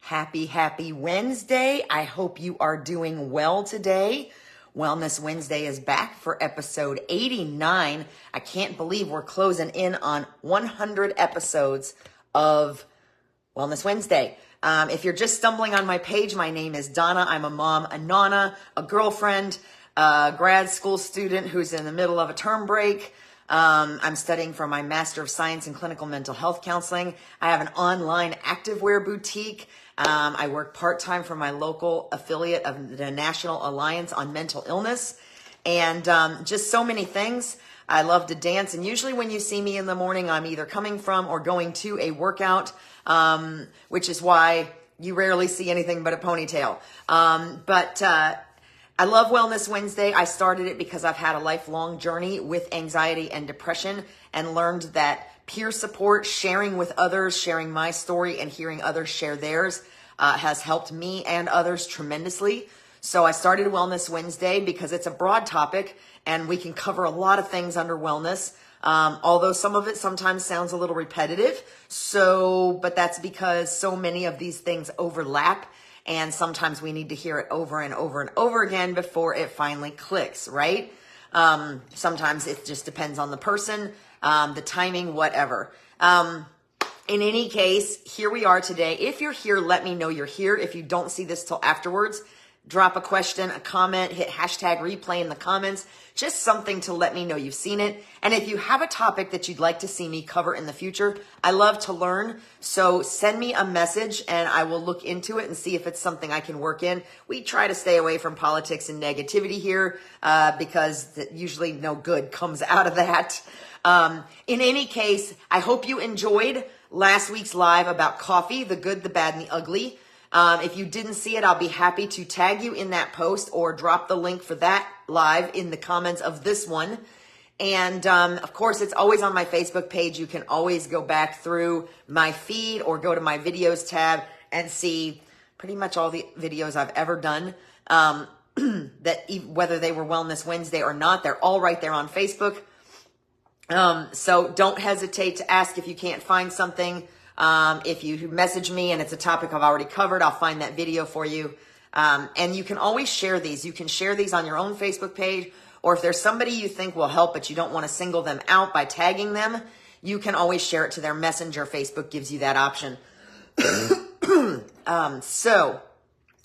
Happy Wednesday. I hope you are doing well today. Wellness Wednesday is back for episode 89. I can't believe we're closing in on 100 episodes of Wellness Wednesday. If you're just stumbling on my page, my name is Donna. I'm a mom, a nana, a girlfriend, a grad school student who's in the middle of a term break. I'm studying for my Master of Science in Clinical Mental Health Counseling. I have an online activewear boutique. I work part-time for my local affiliate of the National Alliance on Mental Illness, and just so many things. I love to dance, and usually when you see me in the morning, I'm either coming from or going to a workout, which is why you rarely see anything but a ponytail. I love Wellness Wednesday. I started it because I've had a lifelong journey with anxiety and depression and learned that peer support, sharing with others, sharing my story and hearing others share theirs has helped me and others tremendously. So I started Wellness Wednesday because it's a broad topic and we can cover a lot of things under wellness. Although some of it sometimes sounds a little repetitive. But that's because so many of these things overlap. And sometimes we need to hear it over and over and over again before it finally clicks, right? Sometimes it just depends on the person, the timing, whatever. In any case, here we are today. If you're here, let me know you're here. If you don't see this till afterwards, drop a question, a comment, hit hashtag replay in the comments, just something to let me know you've seen it. And if you have a topic that you'd like to see me cover in the future, I love to learn. So send me a message and I will look into it and see if it's something I can work in. We try to stay away from politics and negativity here because usually no good comes out of that. In any case, I hope you enjoyed last week's live about coffee, the good, the bad, and the ugly. If you didn't see it, I'll be happy to tag you in that post or drop the link for that live in the comments of this one. And of course, it's always on my Facebook page. You can always go back through my feed or go to my videos tab and see pretty much all the videos I've ever done. Whether they were Wellness Wednesday or not, they're all right there on Facebook. So don't hesitate to ask if you can't find something. If you message me and it's a topic I've already covered, I'll find that video for you. And you can always share these. You can share these on your own Facebook page, or if there's somebody you think will help, but you don't want to single them out by tagging them, you can always share it to their messenger. Facebook gives you that option.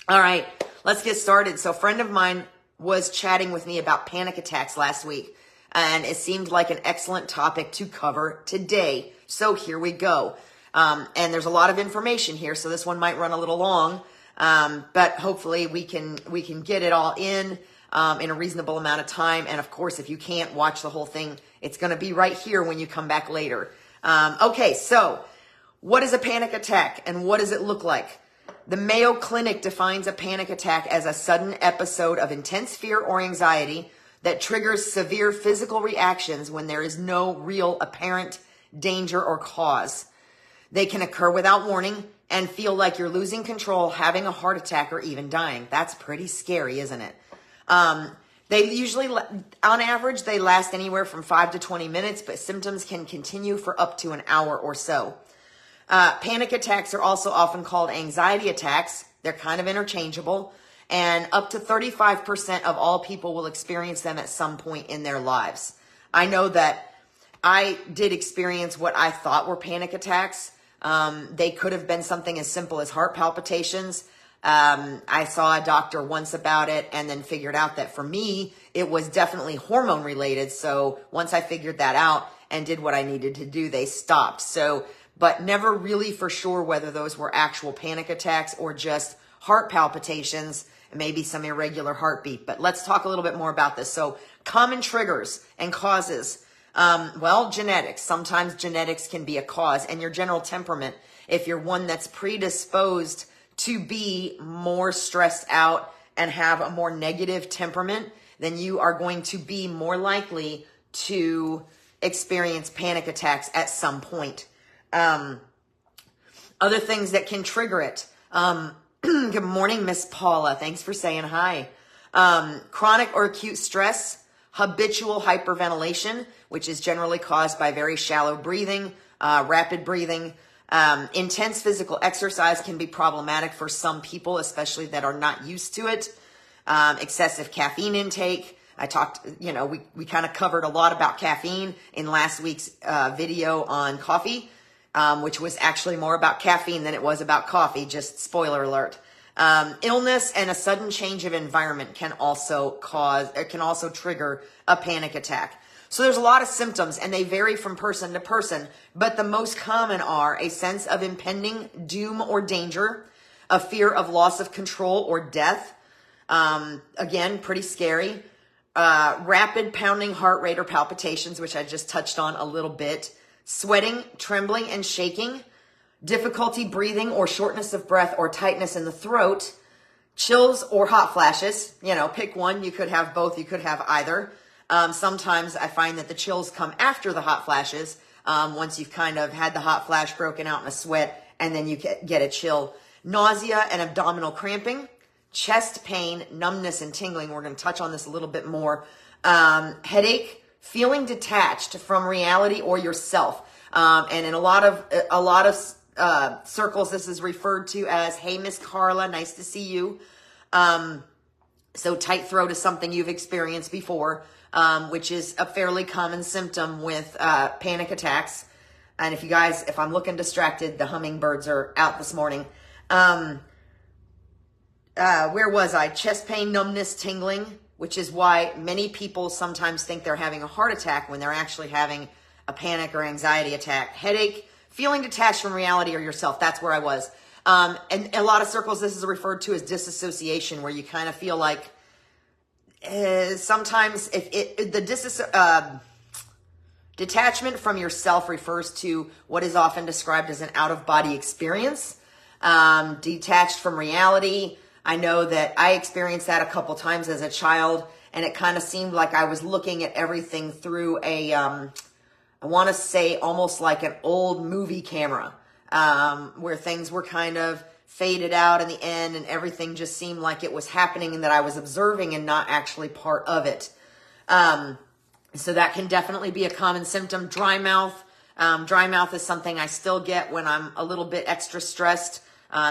All right, let's get started. So a friend of mine was chatting with me about panic attacks last week, and it seemed like an excellent topic to cover today. So here we go. And there's a lot of information here, so this one might run a little long, but hopefully we can get it all in a reasonable amount of time. And of course, if you can't watch the whole thing, it's going to be right here when you come back later. Okay, so what is a panic attack and what does it look like? The Mayo Clinic defines a panic attack as a sudden episode of intense fear or anxiety that triggers severe physical reactions when there is no real apparent danger or cause. They can occur without warning and feel like you're losing control, having a heart attack, or even dying. That's pretty scary, isn't it? They usually, on average, they last anywhere from 5 to 20 minutes, but symptoms can continue for up to an hour or so. Panic attacks are also often called anxiety attacks. They're kind of interchangeable, and up to 35% of all people will experience them at some point in their lives. I know that I did experience what I thought were panic attacks. They could have been something as simple as heart palpitations. I saw a doctor once about it and then figured out that for me, it was definitely hormone related. So once I figured that out and did what I needed to do, they stopped. But never really for sure whether those were actual panic attacks or just heart palpitations and maybe some irregular heartbeat. But let's talk a little bit more about this. So common triggers and causes. Genetics. Sometimes genetics can be a cause, and your general temperament. If you're one that's predisposed to be more stressed out and have a more negative temperament, then you are going to be more likely to experience panic attacks at some point. Other things that can trigger it. Good morning, Miss Paula. Thanks for saying hi. Chronic or acute stress, habitual hyperventilation, which is generally caused by very shallow breathing, rapid breathing, Intense physical exercise can be problematic for some people, especially that are not used to it. Excessive caffeine intake. I talked, we kind of covered a lot about caffeine in last week's video on coffee, which was actually more about caffeine than it was about coffee, just spoiler alert. Illness and a sudden change of environment can also trigger a panic attack. So there's a lot of symptoms and they vary from person to person, but the most common are a sense of impending doom or danger, a fear of loss of control or death. Again, pretty scary. Rapid pounding heart rate or palpitations, which I just touched on a little bit. Sweating, trembling, and shaking. Difficulty breathing or shortness of breath or tightness in the throat. Chills or hot flashes. Pick one. You could have both. You could have either. Sometimes I find that the chills come after the hot flashes. Once you've kind of had the hot flash broken out in a sweat, and then you get a chill. Nausea and abdominal cramping. Chest pain, numbness, and tingling. We're going to touch on this a little bit more. Headache, feeling detached from reality or yourself. And in a lot of circles, this is referred to as, "Hey, Miss Carla, nice to see you." So tight throat is something you've experienced before, which is a fairly common symptom with panic attacks. And if I'm looking distracted, the hummingbirds are out this morning. Where was I? Chest pain, numbness, tingling, which is why many people sometimes think they're having a heart attack when they're actually having a panic or anxiety attack. Headache, feeling detached from reality or yourself. That's where I was. And in a lot of circles, this is referred to as disassociation, where you kind of feel like sometimes detachment from yourself refers to what is often described as an out-of-body experience. Detached from reality. I know that I experienced that a couple times as a child, and it kind of seemed like I was looking at everything through I want to say almost like an old movie camera, where things were kind of faded out in the end and everything just seemed like it was happening and that I was observing and not actually part of it. So that can definitely be a common symptom. Dry mouth. Dry mouth is something I still get when I'm a little bit extra stressed,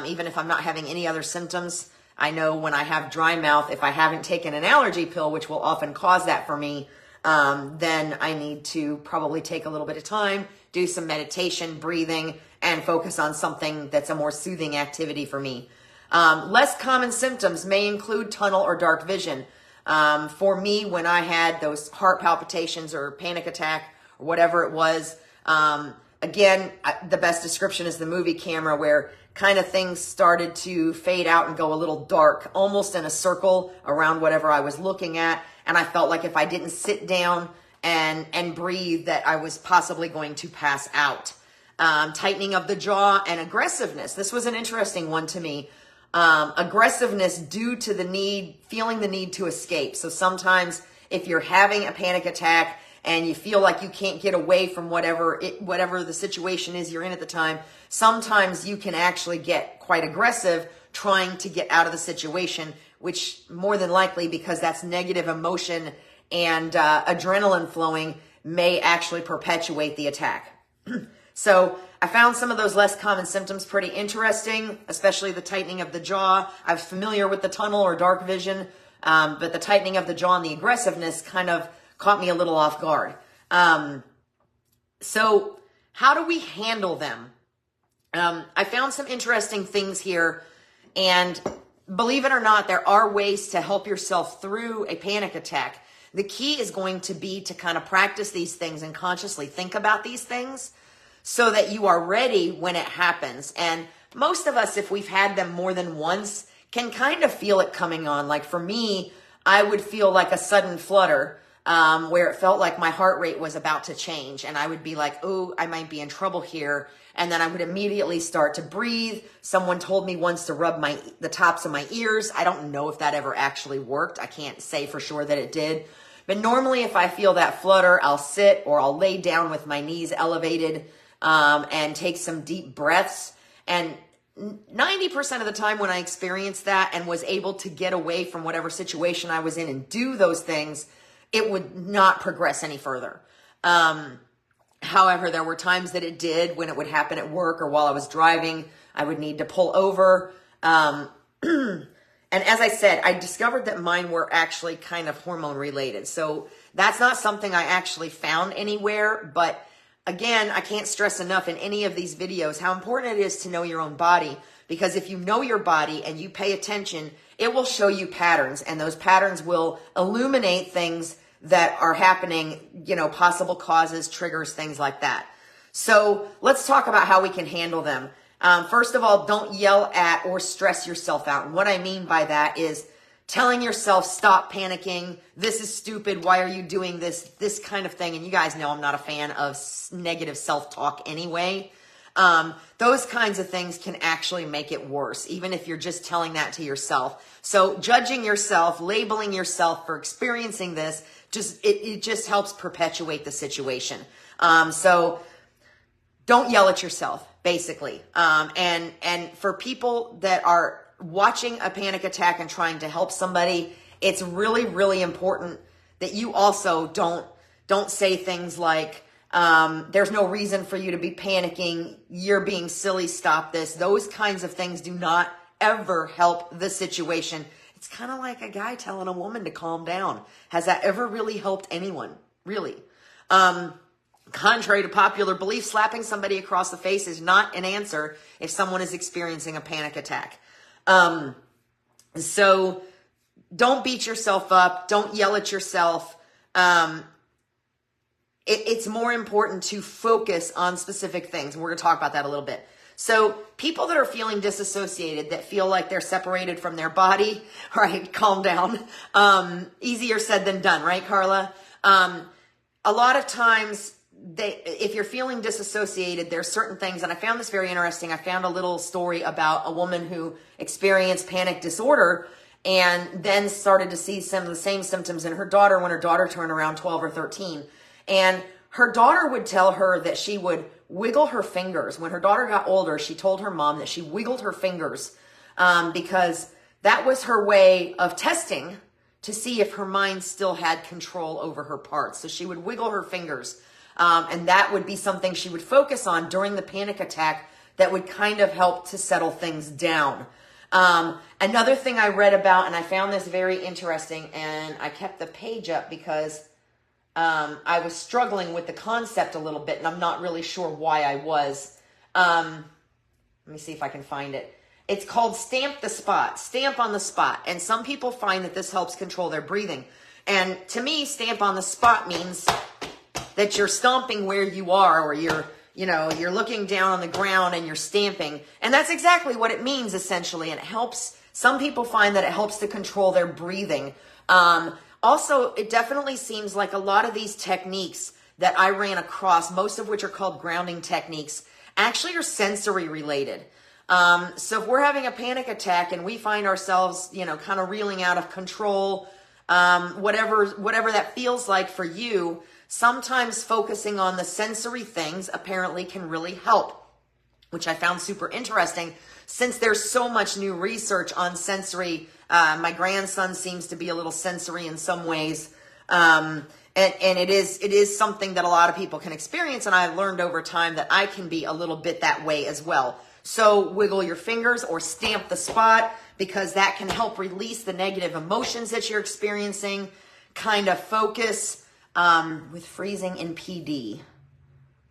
even if I'm not having any other symptoms. I know when I have dry mouth, if I haven't taken an allergy pill, which will often cause that for me, then I need to probably take a little bit of time, do some meditation, breathing, and focus on something that's a more soothing activity for me. Less common symptoms may include tunnel or dark vision. For me, when I had those heart palpitations or panic attack or whatever it was, again, the best description is the movie camera, where kind of things started to fade out and go a little dark, almost in a circle around whatever I was looking at. And I felt like if I didn't sit down and breathe, that I was possibly going to pass out. Tightening of the jaw and aggressiveness. This was an interesting one to me. Aggressiveness due to feeling the need to escape. So sometimes if you're having a panic attack and you feel like you can't get away from whatever the situation is you're in at the time, sometimes you can actually get quite aggressive trying to get out of the situation, which more than likely, because that's negative emotion and adrenaline flowing, may actually perpetuate the attack. So I found some of those less common symptoms pretty interesting, especially the tightening of the jaw. I'm familiar with the tunnel or dark vision, but the tightening of the jaw and the aggressiveness kind of caught me a little off guard. So how do we handle them? I found some interesting things here, and believe it or not, there are ways to help yourself through a panic attack. The key is going to be to kind of practice these things and consciously think about these things so that you are ready when it happens. And most of us, if we've had them more than once, can kind of feel it coming on. Like for me, I would feel like a sudden flutter, where it felt like my heart rate was about to change. And I would be like, oh, I might be in trouble here. And then I would immediately start to breathe. Someone told me once to rub the tops of my ears. I don't know if that ever actually worked. I can't say for sure that it did. But normally if I feel that flutter, I'll sit or I'll lay down with my knees elevated, and take some deep breaths. And 90% of the time when I experienced that and was able to get away from whatever situation I was in and do those things, it would not progress any further. However, there were times that it did when it would happen at work or while I was driving. I would need to pull over. And as I said, I discovered that mine were actually kind of hormone related. So that's not something I actually found anywhere. But again, I can't stress enough in any of these videos how important it is to know your own body. Because if you know your body and you pay attention, it will show you patterns. And those patterns will illuminate things that are happening, possible causes, triggers, things like that. So let's talk about how we can handle them. First of all, don't yell at or stress yourself out. And what I mean by that is telling yourself, stop panicking. This is stupid. Why are you doing this kind of thing? And you guys know I'm not a fan of negative self-talk anyway. Those kinds of things can actually make it worse, even if you're just telling that to yourself. So judging yourself, labeling yourself for experiencing this, it just helps perpetuate the situation. So don't yell at yourself, basically. And for people that are watching a panic attack and trying to help somebody, it's really, really important that you also don't say things like, there's no reason for you to be panicking. You're being silly. Stop this. Those kinds of things do not ever help the situation. It's kind of like a guy telling a woman to calm down. Has that ever really helped anyone? Really? Contrary to popular belief, slapping somebody across the face is not an answer if someone is experiencing a panic attack. So don't beat yourself up. Don't yell at yourself. It's more important to focus on specific things. And we're going to talk about that a little bit. So people that are feeling disassociated, that feel like they're separated from their body, all right, calm down. Easier said than done, right, Carla? A lot of times, if you're feeling disassociated, there's certain things, and I found this very interesting. I found a little story about a woman who experienced panic disorder and then started to see some of the same symptoms in her daughter when her daughter turned around 12 or 13. And her daughter would tell her that she would wiggle her fingers. When her daughter got older, she told her mom that she wiggled her fingers because that was her way of testing to see if her mind still had control over her parts. So she would wiggle her fingers. And that would be something she would focus on during the panic attack that would kind of help to settle things down. Another thing I read about, and I found this very interesting, and I kept the page up because I was struggling with the concept a little bit, and I'm not really sure why I was. Let me see if I can find it. It's called Stamp the Spot, stamp on the spot. And some people find that this helps control their breathing. And to me, stamp on the spot means that you're stomping where you are, or you're looking down on the ground and you're stamping. And that's exactly what it means, essentially. And it helps. Some people find that it helps to control their breathing. Also, it definitely seems like a lot of these techniques that I ran across, most of which are called grounding techniques, actually are sensory related. So if we're having a panic attack and we find ourselves, kind of reeling out of control, whatever that feels like for you, sometimes focusing on the sensory things apparently can really help, which I found super interesting since there's so much new research on sensory. My grandson seems to be a little sensory in some ways. And it is something that a lot of people can experience. And I've learned over time that I can be a little bit that way as well. So wiggle your fingers or stamp the spot, because that can help release the negative emotions that you're experiencing. Kind of focus with freezing in PD.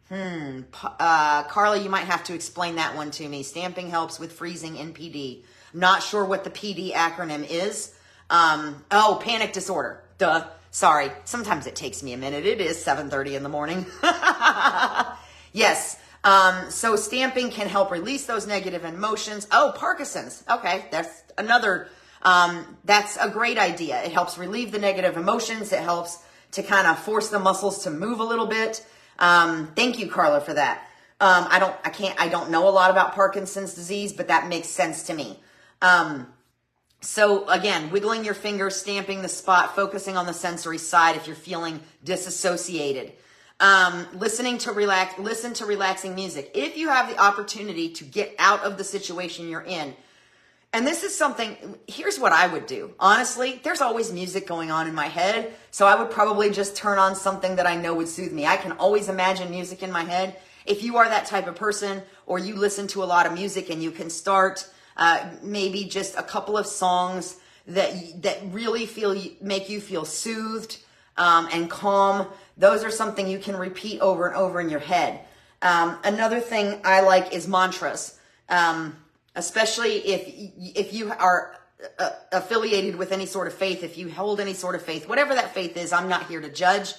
Carla, you might have to explain that one to me. Stamping helps with freezing in PD. Not sure what the PD acronym is. Panic disorder. Duh. Sorry. Sometimes it takes me a minute. It is 7:30 in the morning. Yes. So stamping can help release those negative emotions. Oh, Parkinson's. Okay. That's another, that's a great idea. It helps relieve the negative emotions. It helps to kind of force the muscles to move a little bit. Thank you, Carla, for that. I don't know a lot about Parkinson's disease, but that makes sense to me. So again, wiggling your fingers, stamping the spot, focusing on the sensory side if you're feeling disassociated. Listen to relaxing music. If you have the opportunity to get out of the situation you're in, And this is something, here's what I would do. Honestly, there's always music going on in my head. So I would probably just turn on something that I know would soothe me. I can always imagine music in my head. If you are that type of person, or you listen to a lot of music, and you can start maybe just a couple of songs that really make you feel soothed and calm. Those are something you can repeat over and over in your head. Another thing I like is mantras. Especially if you are affiliated with any sort of faith, if you hold any sort of faith, whatever that faith is, I'm not here to judge.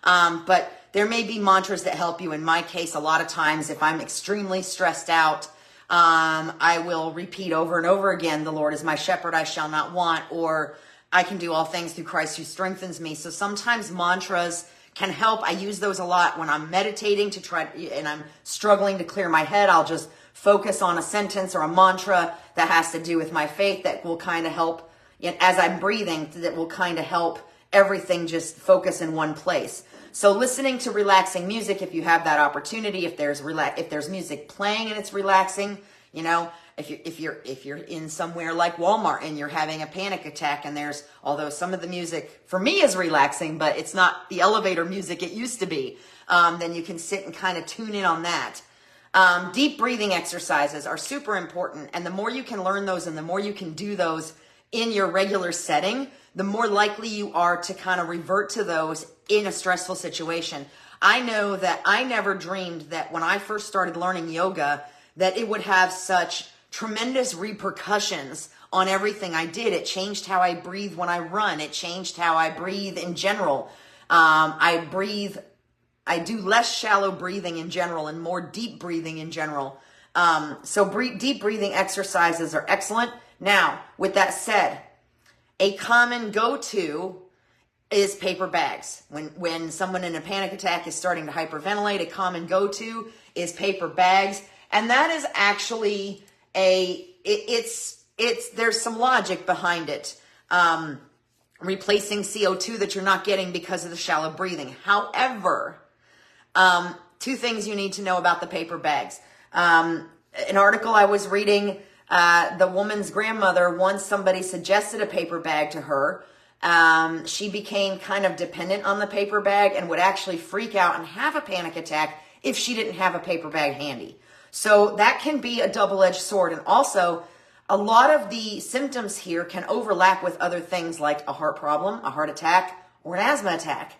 But there may be mantras that help you. In my case, a lot of times, if I'm extremely stressed out, I will repeat over and over again, the Lord is my shepherd, I shall not want, or I can do all things through Christ who strengthens me. So sometimes mantras can help. I use those a lot when I'm meditating and I'm struggling to clear my head. I'll just focus on a sentence or a mantra that has to do with my faith that will kind of help, as I'm breathing, that will kind of help everything just focus in one place. So listening to relaxing music, if you have that opportunity, if there's music playing and it's relaxing, if you're in somewhere like Walmart and you're having a panic attack, and although some of the music for me is relaxing, but it's not the elevator music it used to be, then you can sit and kind of tune in on that. Deep breathing exercises are super important, and the more you can learn those and the more you can do those in your regular setting, the more likely you are to kind of revert to those in a stressful situation. I know that I never dreamed that when I first started learning yoga that it would have such tremendous repercussions on everything I did. It changed how I breathe when I run. It changed how I breathe in general. I do less shallow breathing in general and more deep breathing in general. Deep breathing exercises are excellent. Now, with that said, a common go-to is paper bags. When someone in a panic attack is starting to hyperventilate, a common go-to is paper bags. And that is actually there's some logic behind it. Replacing CO2 that you're not getting because of the shallow breathing. However, two things you need to know about the paper bags. An article I was reading, the woman's grandmother, once somebody suggested a paper bag to her, she became kind of dependent on the paper bag and would actually freak out and have a panic attack if she didn't have a paper bag handy. So that can be a double-edged sword. And also, a lot of the symptoms here can overlap with other things like a heart problem, a heart attack, or an asthma attack.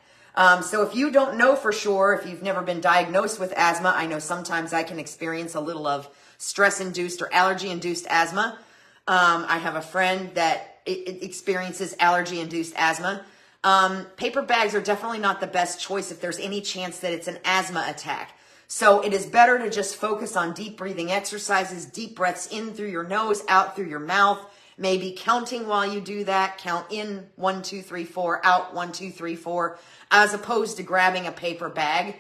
So if you don't know for sure, if you've never been diagnosed with asthma, I know sometimes I can experience a little of stress-induced or allergy-induced asthma. I have a friend that experiences allergy-induced asthma. Paper bags are definitely not the best choice if there's any chance that it's an asthma attack. So it is better to just focus on deep breathing exercises, deep breaths in through your nose, out through your mouth, maybe counting while you do that. Count in 1, 2, 3, 4, out 1, 2, 3, 4, as opposed to grabbing a paper bag,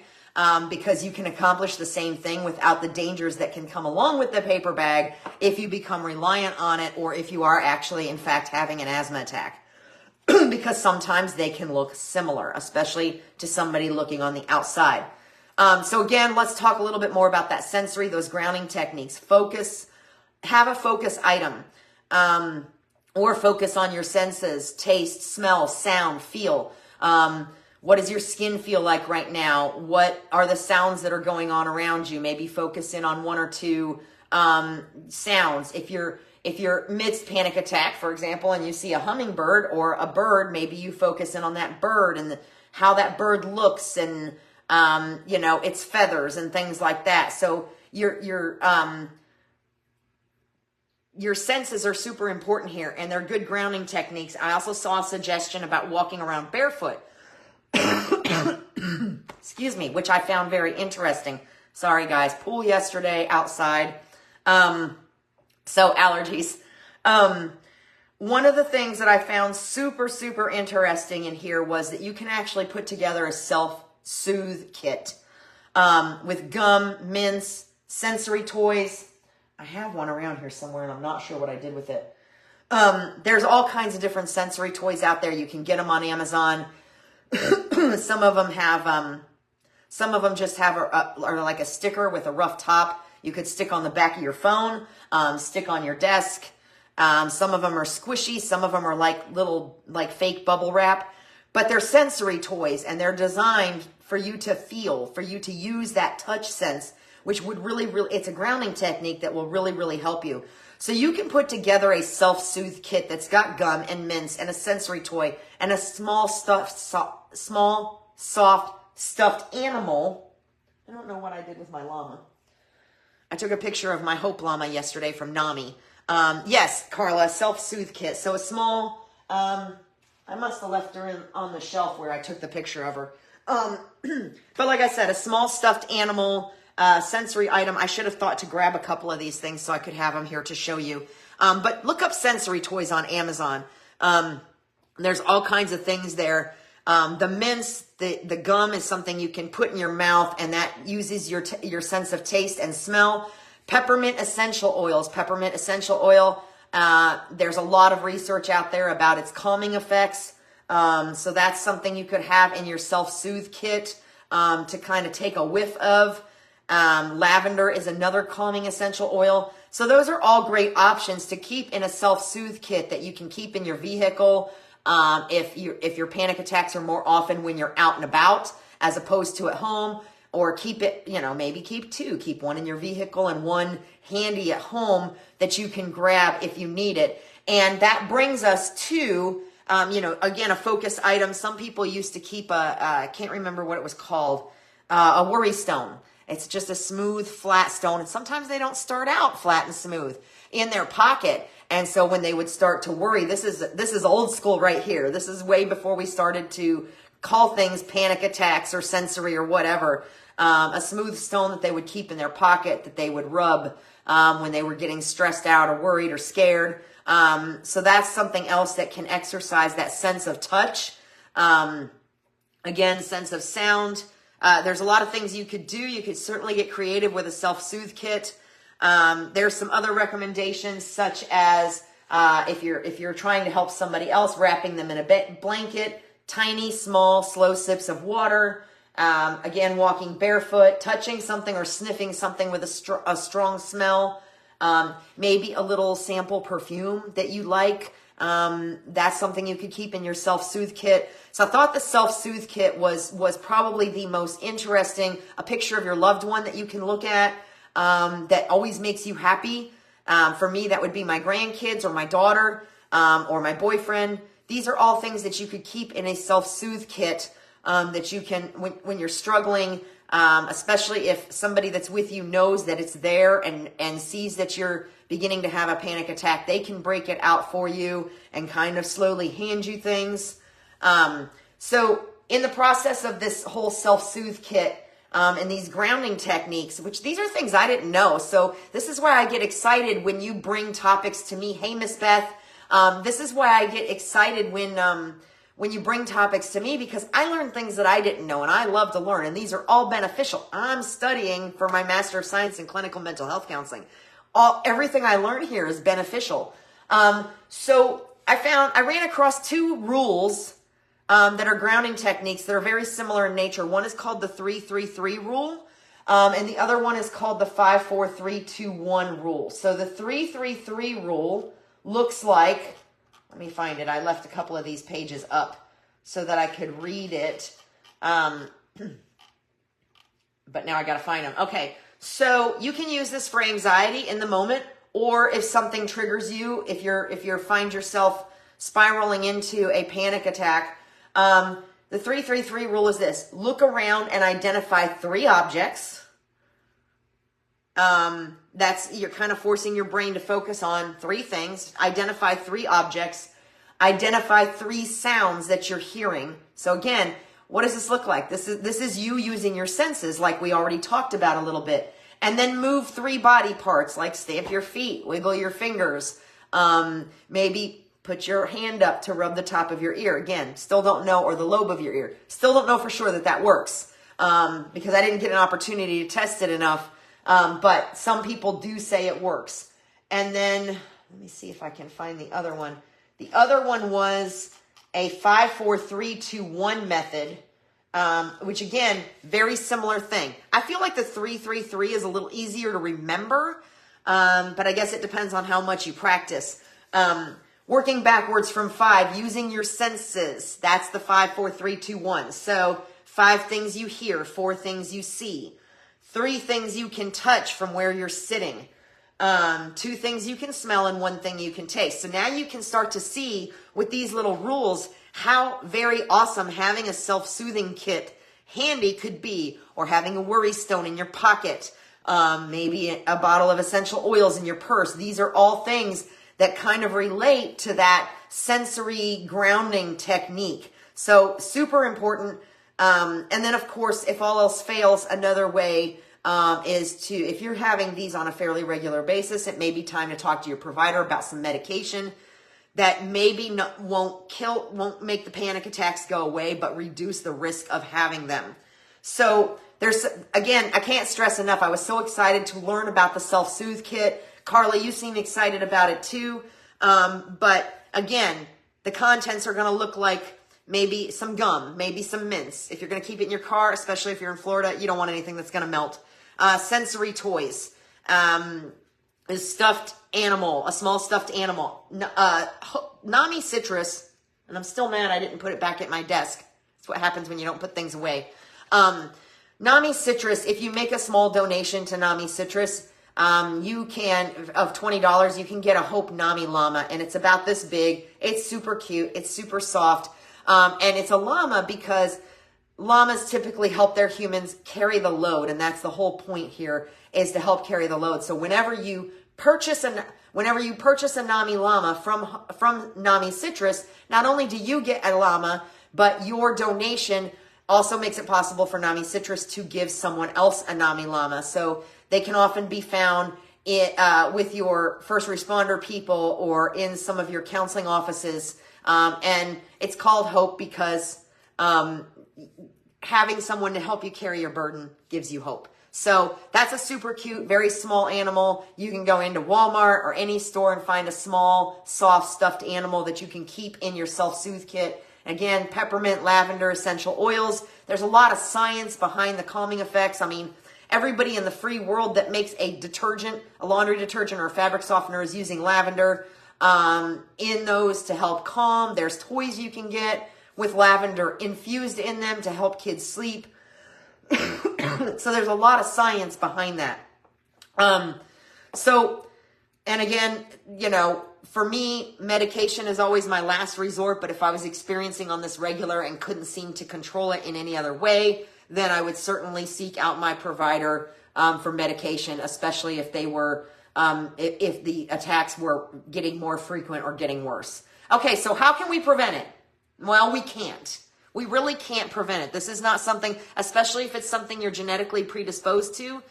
because you can accomplish the same thing without the dangers that can come along with the paper bag if you become reliant on it, or if you are actually, in fact, having an asthma attack. Because sometimes they can look similar, especially to somebody looking on the outside. So again, let's talk a little bit more about that sensory, those grounding techniques. Focus, have a focus item, or focus on your senses: taste, smell, sound, feel. What does your skin feel like right now? What are the sounds that are going on around you? Maybe focus in on one or two sounds. If you're midst panic attack, for example, and you see a hummingbird or a bird, maybe you focus in on that bird and how that bird looks, and its feathers and things like that. So your senses are super important here, and they're good grounding techniques. I also saw a suggestion about walking around barefoot. Excuse me, which I found very interesting. Sorry guys, pool yesterday outside. So allergies. One of the things that I found super, super interesting in here was that you can actually put together a self-soothe kit, with gum, mints, sensory toys. I have one around here somewhere and I'm not sure what I did with it. There's all kinds of different sensory toys out there. You can get them on Amazon. Some of them just have are like a sticker with a rough top. You could stick on the back of your phone, stick on your desk. Some of them are squishy. Some of them are like little, like fake bubble wrap, but they're sensory toys and they're designed for you to feel, for you to use that touch sense, which would really, it's a grounding technique that will really, really help you. So you can put together a self-soothe kit that's got gum and mints and a sensory toy and a small soft stuffed animal. I don't know what I did with my llama. I took a picture of my Hope llama yesterday from NAMI. Yes, Carla, self-soothe kit. So a small, I must have left her on the shelf where I took the picture of her. But like I said, a small stuffed animal, sensory item. I should have thought to grab a couple of these things so I could have them here to show you. But look up sensory toys on Amazon. There's all kinds of things there. The mints, the gum is something you can put in your mouth, and that uses your sense of taste and smell. Peppermint essential oils. Peppermint essential oil. There's a lot of research out there about its calming effects. So that's something you could have in your self-soothe kit to kind of take a whiff of. Lavender is another calming essential oil. So those are all great options to keep in a self-soothe kit that you can keep in your vehicle. If your panic attacks are more often when you're out and about as opposed to at home, or keep it, maybe keep two, keep one in your vehicle and one handy at home that you can grab if you need it. And that brings us to, again, a focus item. Some people used to keep I can't remember what it was called, a worry stone. It's just a smooth, flat stone. And sometimes they don't start out flat and smooth in their pocket. And so when they would start to worry, this is old school right here. This is way before we started to call things panic attacks or sensory or whatever. A smooth stone that they would keep in their pocket that they would rub when they were getting stressed out or worried or scared. So that's something else that can exercise that sense of touch. Again, sense of sound. There's a lot of things you could do. You could certainly get creative with a self-soothe kit. There's some other recommendations, such as if you're trying to help somebody else, wrapping them in a blanket, tiny, small, slow sips of water. Again, walking barefoot, touching something or sniffing something with a strong smell. Maybe a little sample perfume that you like. That's something you could keep in your self-soothe kit. So I thought the self-soothe kit was probably the most interesting. A picture of your loved one that you can look at, that always makes you happy. For me, that would be my grandkids or my daughter, or my boyfriend. These are all things that you could keep in a self-soothe kit, that you can, when you're struggling, especially if somebody that's with you knows that it's there and sees that you're beginning to have a panic attack, they can break it out for you and kind of slowly hand you things. So in the process of this whole self-soothe kit, and these grounding techniques, which these are things I didn't know. So this is why I get excited when you bring topics to me. Hey, Miss Beth, this is why I get excited when you bring topics to me, because I learn things that I didn't know, and I love to learn, and these are all beneficial. I'm studying for my Master of Science in Clinical Mental Health Counseling. Everything I learn here is beneficial. So I ran across two rules that are grounding techniques that are very similar in nature. One is called the 3-3-3 rule, and the other one is called the 5-4-3-2-1 rule. So the 3-3-3 rule looks like, let me find it. I left a couple of these pages up so that I could read it, but now I got to find them. Okay, so you can use this for anxiety in the moment, or if something triggers you, if you find yourself spiraling into a panic attack. The 3-3-3 rule is this: look around and identify 3 objects. You're kind of forcing your brain to focus on 3 things. Identify 3 objects. Identify 3 sounds that you're hearing. So again, what does this look like? This is you using your senses, like we already talked about a little bit. And then move 3 body parts, like stamp your feet, wiggle your fingers, maybe put your hand up to rub the top of your ear. Again, still don't know, or the lobe of your ear. Still don't know for sure that works, because I didn't get an opportunity to test it enough. But some people do say it works. And then, let me see if I can find the other one. The other one was a 5-4-3-2-1 method, which again, very similar thing. I feel like the 3-3-3 is a little easier to remember, but I guess it depends on how much you practice. Working backwards from 5, using your senses. That's the 5, 4, 3, 2, 1. So 5 things you hear, 4 things you see, 3 things you can touch from where you're sitting, 2 things you can smell, and 1 thing you can taste. So now you can start to see with these little rules how very awesome having a self-soothing kit handy could be, or having a worry stone in your pocket, maybe a bottle of essential oils in your purse. These are all things that kind of relate to that sensory grounding technique. So super important. And then of course, if all else fails, another way is to, if you're having these on a fairly regular basis, it may be time to talk to your provider about some medication that maybe won't make the panic attacks go away, but reduce the risk of having them. So again, I can't stress enough. I was so excited to learn about the Self-Soothe Kit. Carla, you seem excited about it too. But again, the contents are going to look like maybe some gum, maybe some mints. If you're going to keep it in your car, especially if you're in Florida, you don't want anything that's going to melt. Sensory toys, a stuffed animal, a small stuffed animal, Nami citrus, and I'm still mad I didn't put it back at my desk. That's what happens when you don't put things away. Nami citrus, if you make a small donation to Nami citrus, you can, of $20, you can get a Hope Nami llama, and it's about this big. It's super cute. It's super soft. And it's a llama because llamas typically help their humans carry the load, and that's the whole point here, is to help carry the load. So whenever you purchase a Nami llama from Nami Citrus, not only do you get a llama, but your donation also makes it possible for Nami Citrus to give someone else a Nami llama. So they can often be found with your first responder people or in some of your counseling offices. And it's called Hope because having someone to help you carry your burden gives you hope. So that's a super cute, very small animal. You can go into Walmart or any store and find a small, soft, stuffed animal that you can keep in your self-soothe kit. Again, peppermint, lavender, essential oils. There's a lot of science behind the calming effects. I mean, everybody in the free world that makes a detergent, a laundry detergent or a fabric softener is using lavender in those to help calm. There's toys you can get with lavender infused in them to help kids sleep. So there's a lot of science behind that. And again, you know, for me, medication is always my last resort, but if I was experiencing on this regular and couldn't seem to control it in any other way, then I would certainly seek out my provider for medication, especially if they were, if the attacks were getting more frequent or getting worse. Okay, so how can we prevent it? Well, we can't. We really can't prevent it. This is not something, especially if it's something you're genetically predisposed to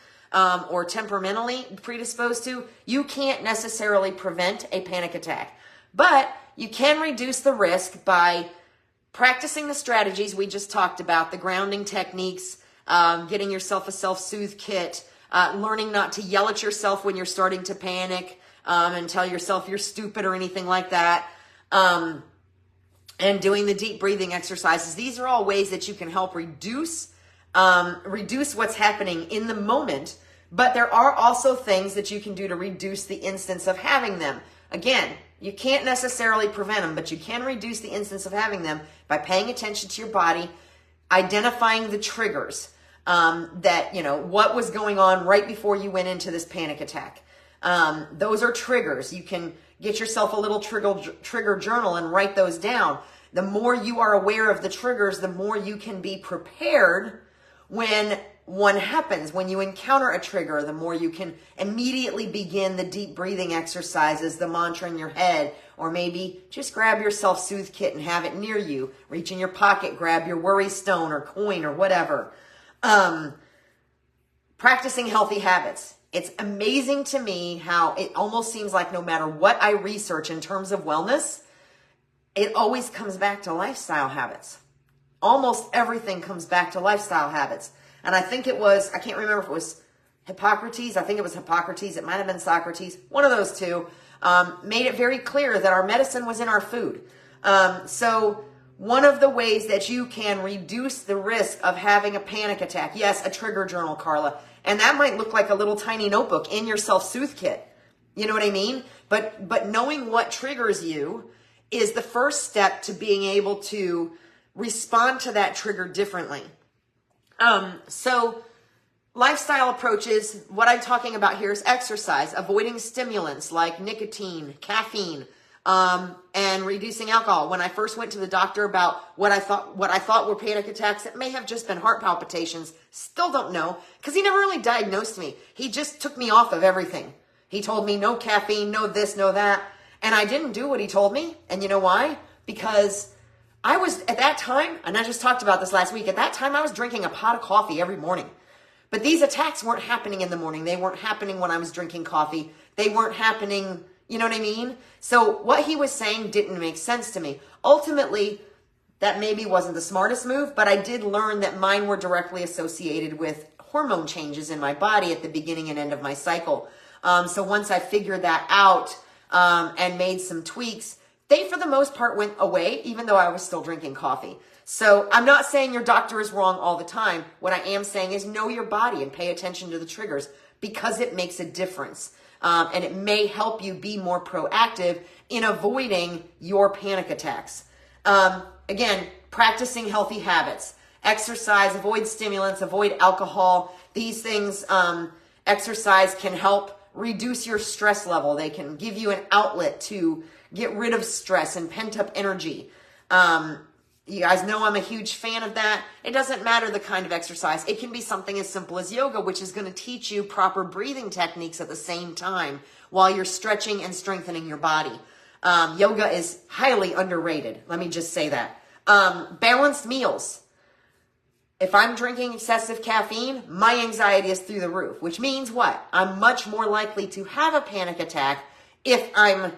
or temperamentally predisposed to, you can't necessarily prevent a panic attack. But you can reduce the risk by practicing the strategies we just talked about, the grounding techniques, getting yourself a self-soothe kit, learning not to yell at yourself when you're starting to panic and tell yourself you're stupid or anything like that. And doing the deep breathing exercises. These are all ways that you can help reduce what's happening in the moment, but there are also things that you can do to reduce the instance of having them. Again, you can't necessarily prevent them, but you can reduce the instance of having them by paying attention to your body, identifying the triggers that, you know, what was going on right before you went into this panic attack. Those are triggers. You can get yourself a little trigger journal and write those down. The more you are aware of the triggers, the more you can be prepared when one happens. When you encounter a trigger, the more you can immediately begin the deep breathing exercises, the mantra in your head, or maybe just grab your self-soothe kit and have it near you. Reach in your pocket, grab your worry stone or coin or whatever. Practicing healthy habits. It's amazing to me how it almost seems like no matter what I research in terms of wellness, it always comes back to lifestyle habits. Almost everything comes back to lifestyle habits. And I think it was, I can't remember if it was Hippocrates. I think it was Hippocrates. It might have been Socrates. One of those two made it very clear that our medicine was in our food. So one of the ways that you can reduce the risk of having a panic attack, yes, a trigger journal, Carla, and that might look like a little tiny notebook in your self-soothe kit. You know what I mean? But knowing what triggers you is the first step to being able to respond to that trigger differently. So lifestyle approaches, what I'm talking about here is exercise, avoiding stimulants like nicotine, caffeine, and reducing alcohol. When I first went to the doctor about what I thought were panic attacks, it may have just been heart palpitations. Still don't know, because he never really diagnosed me. He just took me off of everything. He told me no caffeine, no this, no that. And I didn't do what he told me. And you know why? Because I was, at that time, and I just talked about this last week, at that time I was drinking a pot of coffee every morning. But these attacks weren't happening in the morning. They weren't happening when I was drinking coffee. They weren't happening, you know what I mean? So what he was saying didn't make sense to me. Ultimately, that maybe wasn't the smartest move, but I did learn that mine were directly associated with hormone changes in my body at the beginning and end of my cycle. So once I figured that out and made some tweaks, they for the most part went away, even though I was still drinking coffee. So I'm not saying your doctor is wrong all the time. What I am saying is know your body and pay attention to the triggers, because it makes a difference. And it may help you be more proactive in avoiding your panic attacks. Again, practicing healthy habits, exercise, avoid stimulants, avoid alcohol. These things, exercise can help reduce your stress level. They can give you an outlet to get rid of stress and pent up energy. You guys know I'm a huge fan of that. It doesn't matter the kind of exercise. It can be something as simple as yoga, which is going to teach you proper breathing techniques at the same time while you're stretching and strengthening your body. Yoga is highly underrated. Let me just say that. Balanced meals. If I'm drinking excessive caffeine, my anxiety is through the roof, which means what? I'm much more likely to have a panic attack if I'm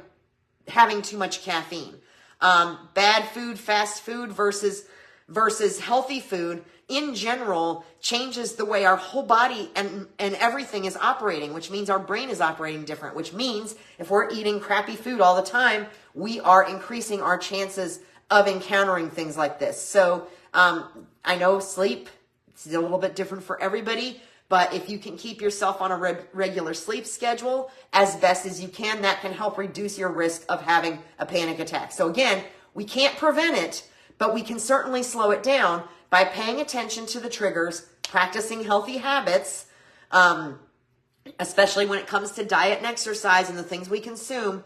having too much caffeine. Bad food, fast food versus healthy food in general changes the way our whole body and everything is operating, which means our brain is operating different, which means if we're eating crappy food all the time, we are increasing our chances of encountering things like this. So, I know sleep, it's a little bit different for everybody, but if you can keep yourself on a regular sleep schedule as best as you can, that can help reduce your risk of having a panic attack. So again, we can't prevent it, but we can certainly slow it down by paying attention to the triggers, practicing healthy habits, especially when it comes to diet and exercise and the things we consume,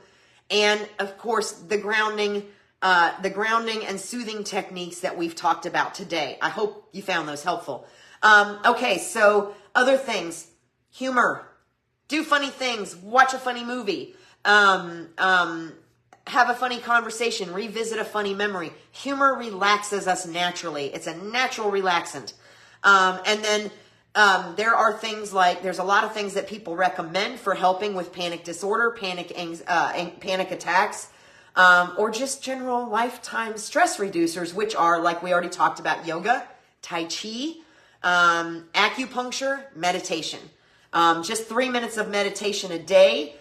and of course the grounding and soothing techniques that we've talked about today. I hope you found those helpful. Okay, so other things, humor, do funny things, watch a funny movie, have a funny conversation, revisit a funny memory. Humor relaxes us naturally. It's a natural relaxant. And then there are things like, there's a lot of things that people recommend for helping with panic disorder, panic attacks, or just general lifetime stress reducers, which are, like we already talked about, yoga, Tai Chi, acupuncture, meditation. Just 3 minutes of meditation a day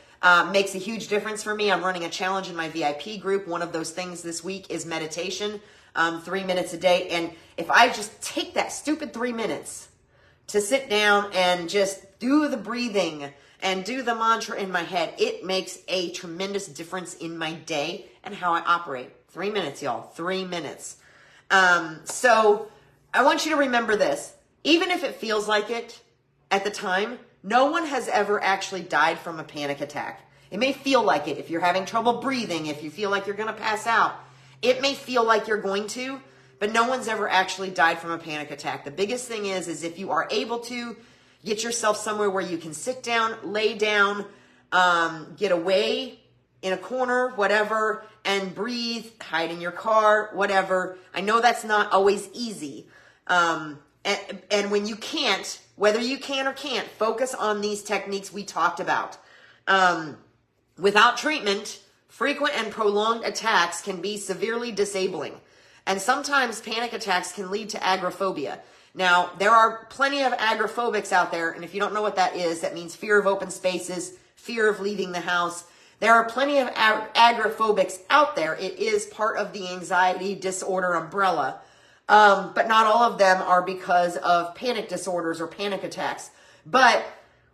makes a huge difference for me. I'm running a challenge in my VIP group. One of those things this week is meditation, 3 minutes a day. And if I just take that stupid 3 minutes to sit down and just do the breathing and do the mantra in my head, it makes a tremendous difference in my day and how I operate. 3 minutes, y'all. 3 minutes. So I want you to remember this. Even if it feels like it at the time, no one has ever actually died from a panic attack. It may feel like it if you're having trouble breathing, if you feel like you're going to pass out. It may feel like you're going to, but no one's ever actually died from a panic attack. The biggest thing is if you are able to get yourself somewhere where you can sit down, lay down, get away in a corner, whatever, and breathe, hide in your car, whatever. I know that's not always easy. And when you can't, whether you can or can't, focus on these techniques we talked about. Without treatment, frequent and prolonged attacks can be severely disabling. And sometimes panic attacks can lead to agoraphobia. Now, there are plenty of agoraphobics out there, and if you don't know what that is, that means fear of open spaces, fear of leaving the house. There are plenty of agoraphobics out there. It is part of the anxiety disorder umbrella. But not all of them are because of panic disorders or panic attacks. But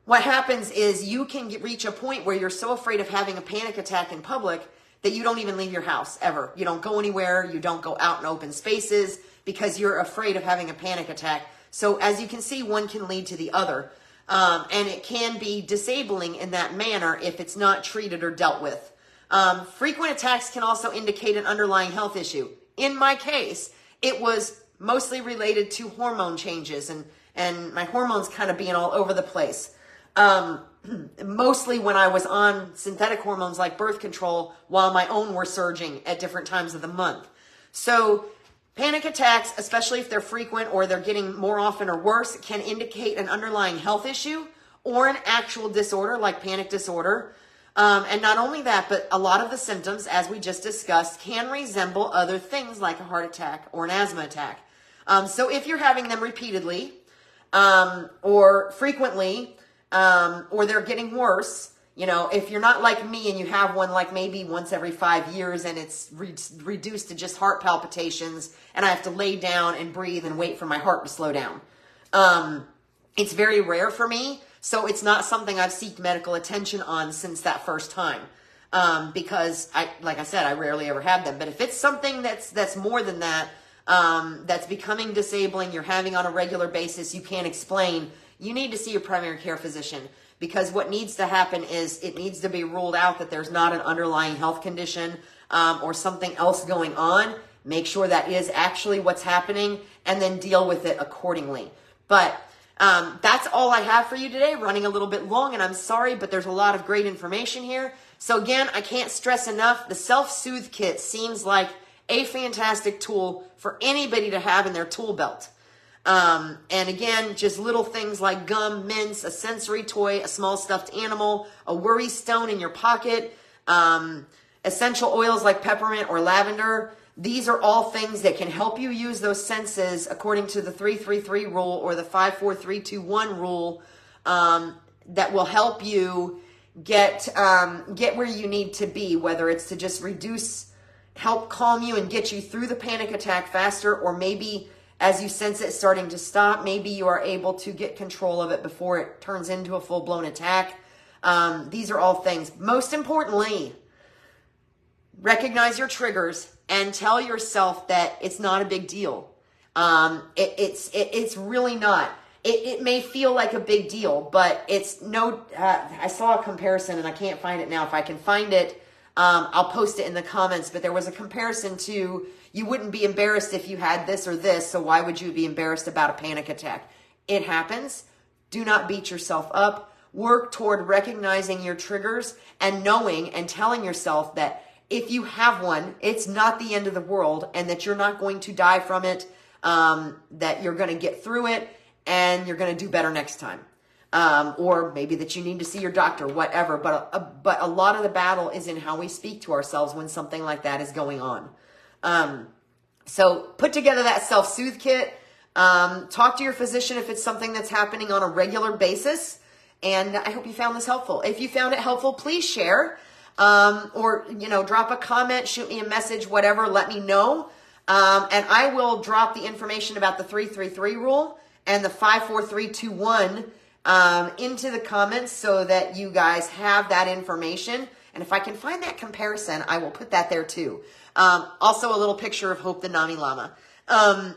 what happens is you can reach a point where you're so afraid of having a panic attack in public that you don't even leave your house ever. You don't go anywhere. You don't go out in open spaces because you're afraid of having a panic attack. So as you can see, one can lead to the other. And it can be disabling in that manner if it's not treated or dealt with. Frequent attacks can also indicate an underlying health issue. In my case, it was mostly related to hormone changes and my hormones kind of being all over the place. Mostly when I was on synthetic hormones like birth control while my own were surging at different times of the month. So panic attacks, especially if they're frequent or they're getting more often or worse, can indicate an underlying health issue or an actual disorder like panic disorder. And not only that, but a lot of the symptoms, as we just discussed, can resemble other things like a heart attack or an asthma attack. So if you're having them repeatedly or frequently, or they're getting worse, if you're not like me and you have one like maybe once every 5 years and it's reduced to just heart palpitations and I have to lay down and breathe and wait for my heart to slow down. It's very rare for me, so it's not something I've sought medical attention on since that first time. Because like I said, I rarely ever have them. But if it's something that's more than that, that's becoming disabling, you're having on a regular basis, you can't explain, you need to see your primary care physician, because what needs to happen is it needs to be ruled out that there's not an underlying health condition or something else going on. Make sure that is actually what's happening and then deal with it accordingly. But that's all I have for you today, running a little bit long, and I'm sorry, but there's a lot of great information here. So again, I can't stress enough, the Self-Soothe Kit seems like a fantastic tool for anybody to have in their tool belt. And again, just little things like gum, mints, a sensory toy, a small stuffed animal, a worry stone in your pocket, essential oils like peppermint or lavender. These are all things that can help you use those senses according to the 3-3-3 rule or the 5-4-3-2-1 rule, that will help you get where you need to be, whether it's to just help calm you and get you through the panic attack faster, or maybe as you sense it starting to stop, maybe you are able to get control of it before it turns into a full-blown attack. These are all things. Most importantly, recognize your triggers and tell yourself that it's not a big deal. It's really not. It may feel like a big deal, but it's no, I saw a comparison and I can't find it now. If I can find it, I'll post it in the comments, but there was a comparison to, you wouldn't be embarrassed if you had this or this, so why would you be embarrassed about a panic attack? It happens. Do not beat yourself up. Work toward recognizing your triggers and knowing and telling yourself that if you have one, it's not the end of the world and that you're not going to die from it, that you're going to get through it and you're going to do better next time. Or maybe that you need to see your doctor, whatever. But a lot of the battle is in how we speak to ourselves when something like that is going on. So put together that Self-Soothe Kit. Talk to your physician if it's something that's happening on a regular basis. And I hope you found this helpful. If you found it helpful, please share. Or, drop a comment, shoot me a message, whatever, let me know. And I will drop the information about the 3-3-3 rule and the 5-4-3-2-1 into the comments so that you guys have that information. And if I can find that comparison, I will put that there too. Also a little picture of Hope the Nami Lama.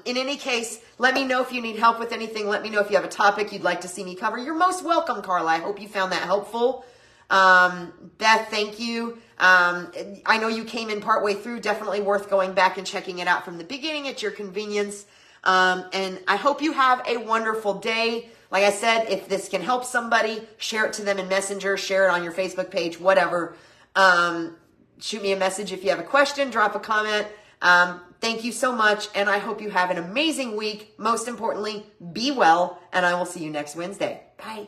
In any case, let me know if you need help with anything. Let me know if you have a topic you'd like to see me cover. You're most welcome, Carla. I hope you found that helpful. Beth, thank you. I know you came in partway through. Definitely worth going back and checking it out from the beginning at your convenience. And I hope you have a wonderful day. Like I said, if this can help somebody, share it to them in Messenger, share it on your Facebook page, whatever. Shoot me a message if you have a question, drop a comment. Thank you so much, and I hope you have an amazing week. Most importantly, be well, and I will see you next Wednesday. Bye.